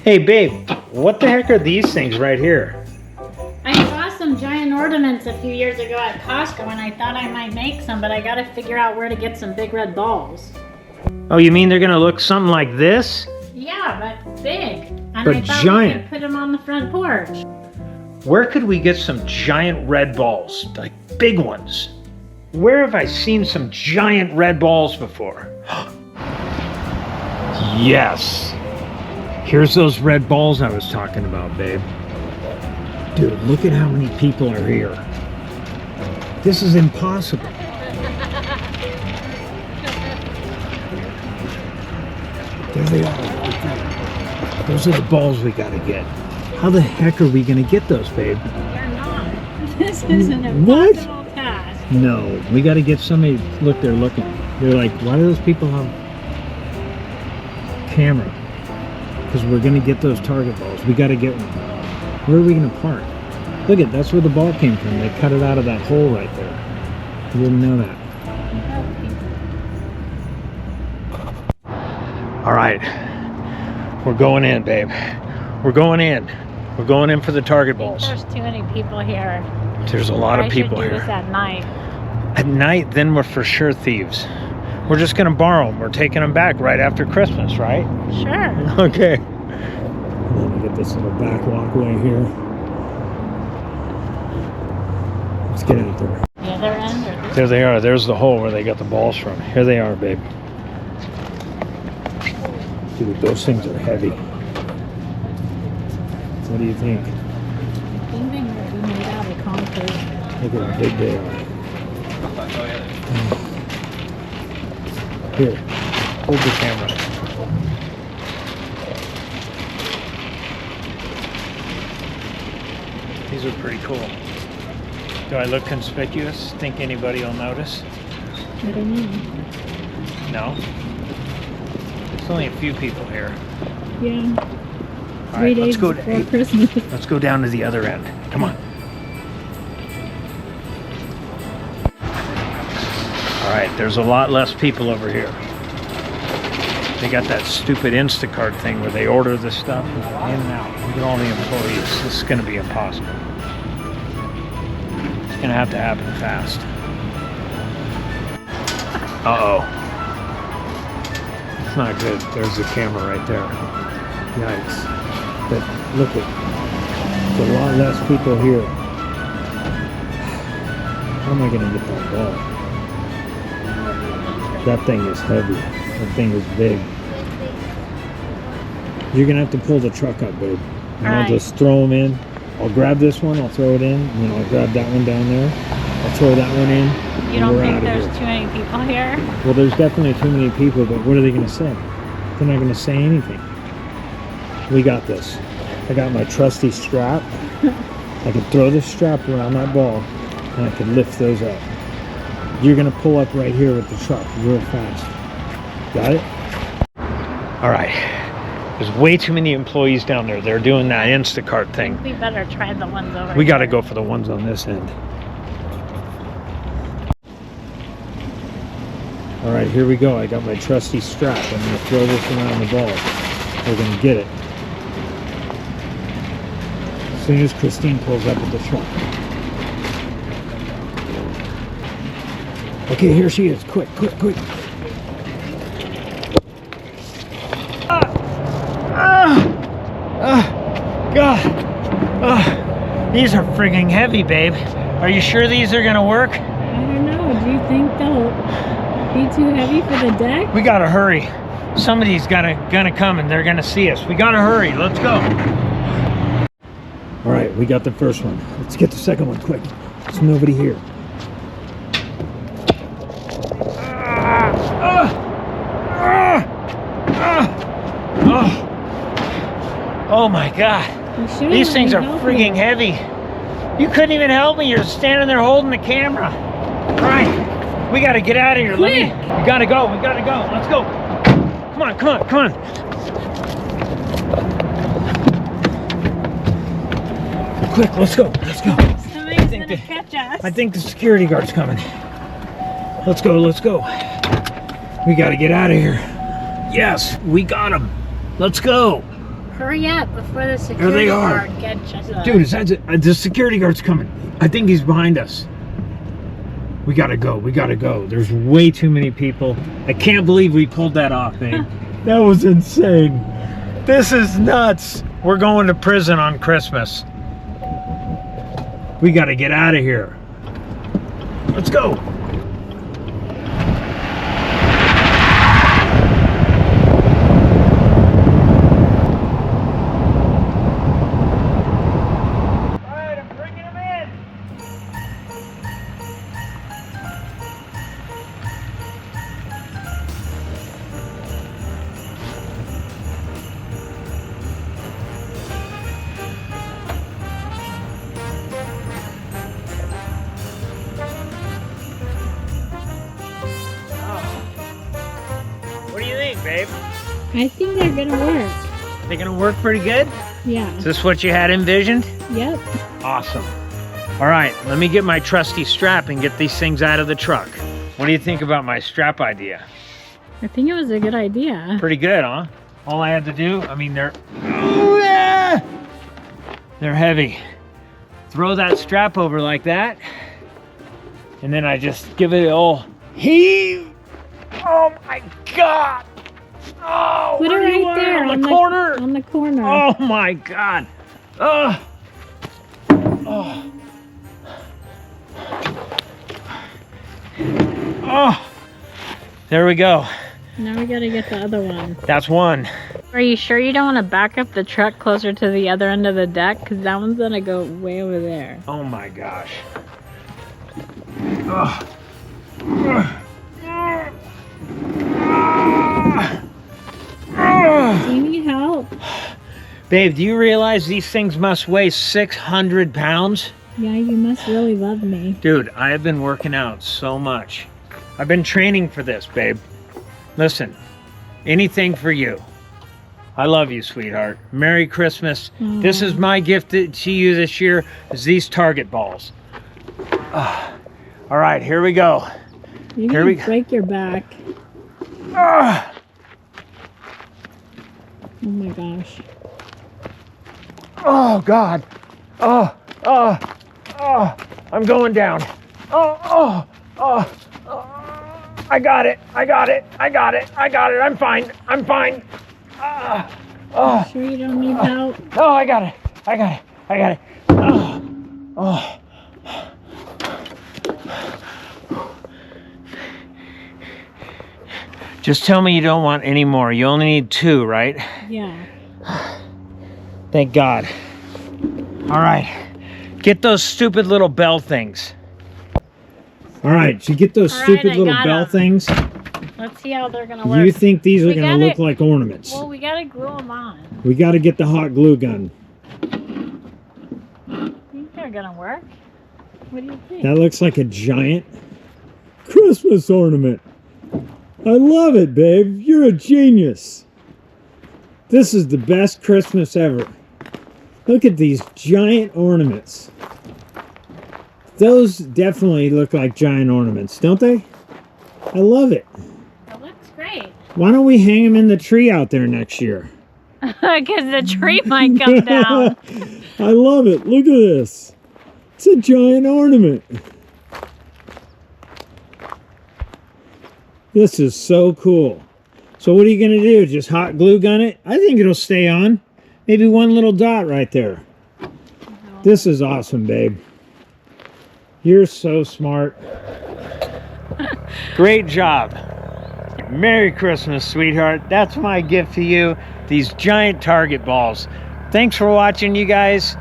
Hey babe, what the heck are these things right here? I saw some giant ornaments a few years ago at Costco and I thought I might make some, but I gotta figure out where to get some big red balls. Oh, you mean they're gonna look something like this? Yeah, but big. And But I thought giant. we could put them on the front porch. Where could we get some giant red balls? Like big ones? Where have I seen some giant red balls before? Yes. Here's those red balls I was talking about, babe. Dude, look at how many people are here. This is impossible. There they are. Right there. Those are the balls we gotta get. How the heck are we gonna get those, babe? They're not. This is an What? impossible task. No, we gotta get somebody. Look, they're looking. They're like, why do those people have camera? Because we're gonna get those target balls. We gotta get one. Where are we gonna park? Look at, that's where the ball came from. They cut it out of that hole right there. You didn't know that. All right, we're going in, babe. We're going in. We're going in for the target balls. There's too many people here. There's a lot of people I should do here. this at night. At night, then we're for sure thieves. We're just gonna borrow them. We're taking them back right after Christmas, right? Sure. Okay. Let me get this little back walkway here. Let's get out there. The other end or this? There they are. There's the hole where they got the balls from. Here they are, babe. Dude, those things are heavy. What do you think? I think they might be made out of concrete. Look at how big they are. Here, hold the camera. These are pretty cool. Do I look conspicuous? Think anybody will notice? I don't know. No? There's only a few people here. Yeah. All right, let's go. Before Christmas. Let's go down to the other end. Come on. All right, there's a lot less people over here. They got that stupid Instacart thing where they order the stuff in and out. Look at all the employees. This is going to be impossible. It's going to have to happen fast. Uh-oh. It's not good. There's the camera right there. Yikes. But look at, there's a lot less people here. How am I going to get that ball? That thing is heavy. That thing is big. You're going to have to pull the truck up, babe. And I'll just throw them in. I'll grab this one, I'll throw it in, and then I'll grab that one down there. I'll throw that one in. You don't think there's too many people here? Well, there's definitely too many people, but what are they going to say? They're not going to say anything. We got this. I got my trusty strap. I can throw this strap around that ball, and I can lift those up. You're going to pull up right here with the truck real fast. Got it? All right. There's way too many employees down there. They're doing that Instacart thing. We better try the ones over We got to here. go for the ones on this end. All right, here we go. I got my trusty strap. I'm going to throw this around the ball. We're going to get it. As soon as Christine pulls up with the truck. Okay, here she is. Quick, quick, quick. God. These are friggin' heavy, babe. Are you sure these are gonna work? I don't know. Do you think they'll be too heavy for the deck? We gotta hurry. Somebody's gonna come and they're gonna see us. We gotta hurry. Let's go. All right, we got the first one. Let's get the second one quick. There's nobody here. Oh my God. These things are friggin' heavy. You couldn't even help me. You're standing there holding the camera. All right, we gotta get out of here. We gotta go. We gotta go. Let's go. Come on, come on, come on. Quick, let's go. Let's go. Somebody's gonna catch us. I think the security guard's coming. Let's go. Let's go. We gotta get out of here. Yes, we got him. Let's go. Hurry up before the There they security are. guard gets us. Dude, the security guard's coming. I think he's behind us. We gotta go. We gotta go. There's way too many people. I can't believe we pulled that off, babe. That was insane. This is nuts. We're going to prison on Christmas. We gotta get out of here. Let's go. What do you think, babe? I think they're gonna work. They're gonna work pretty good? Yeah. Is this what you had envisioned? Yep. Awesome. All right, let me get my trusty strap and get these things out of the truck. What do you think about my strap idea? I think it was a good idea. Pretty good, huh? All I had to do, I mean, they're heavy. Throw that strap over like that, and then I just give it a little heave. Oh my God! Oh, Put it where you right are, there on the corner. On the corner. Oh my God! Oh. Oh. Oh. There we go. Now we gotta get the other one. That's one. Are you sure you don't want to back up the truck closer to the other end of the deck? Because that one's gonna go way over there. Oh my gosh. Oh. Do you need help? Babe, do you realize these things must weigh 600 pounds? Yeah, you must really love me. Dude, I have been working out so much. I've been training for this, babe. Listen, anything for you. I love you, sweetheart. Merry Christmas. This is my gift to you this year, is these Target balls. All right, here we go. You're Here gonna we go. break your back. Ah. Oh my gosh. Oh God. Oh. I'm going down. Oh. I got it. I'm fine. You sure you don't need help? Oh, I got it. Oh. Just tell me you don't want any more. You only need 2, right? Yeah. Thank God. All right. Get those stupid little bell things. All right, did you get those All right, stupid I little got bell 'em. things? Let's see how they're gonna work. You think these are We going to gotta- look like ornaments? Well, we gotta glue them on. We got to get the hot glue gun. You think they're gonna work? What do you think? That looks like a giant Christmas ornament. I love it, babe. You're a genius. This is the best Christmas ever. Look at these giant ornaments. Those definitely look like giant ornaments, don't they? I love it. It looks great. Why don't we hang them in the tree out there next year? Because the tree might come down. I love it. Look at this. It's a giant ornament. This is so cool. So what are you going to do? Just hot glue gun it? I think it'll stay on. Maybe one little dot right there. This is awesome, babe. You're so smart. Great job. Merry Christmas, sweetheart. That's my gift to you. These giant Target balls. Thanks for watching, you guys.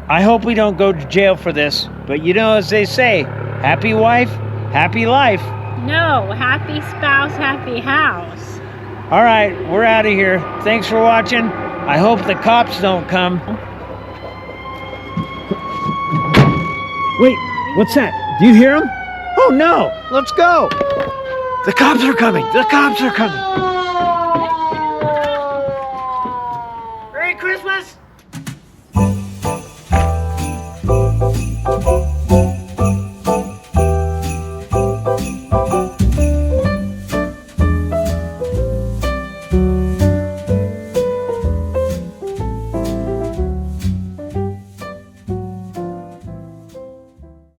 I hope we don't go to jail for this, but you know, as they say, happy wife, happy life. No, happy spouse, happy house. All right, we're out of here. Thanks for watching. I hope the cops don't come. Wait, what's that? Do you hear them? Oh no, let's go. The cops are coming. The cops are coming. Merry Christmas.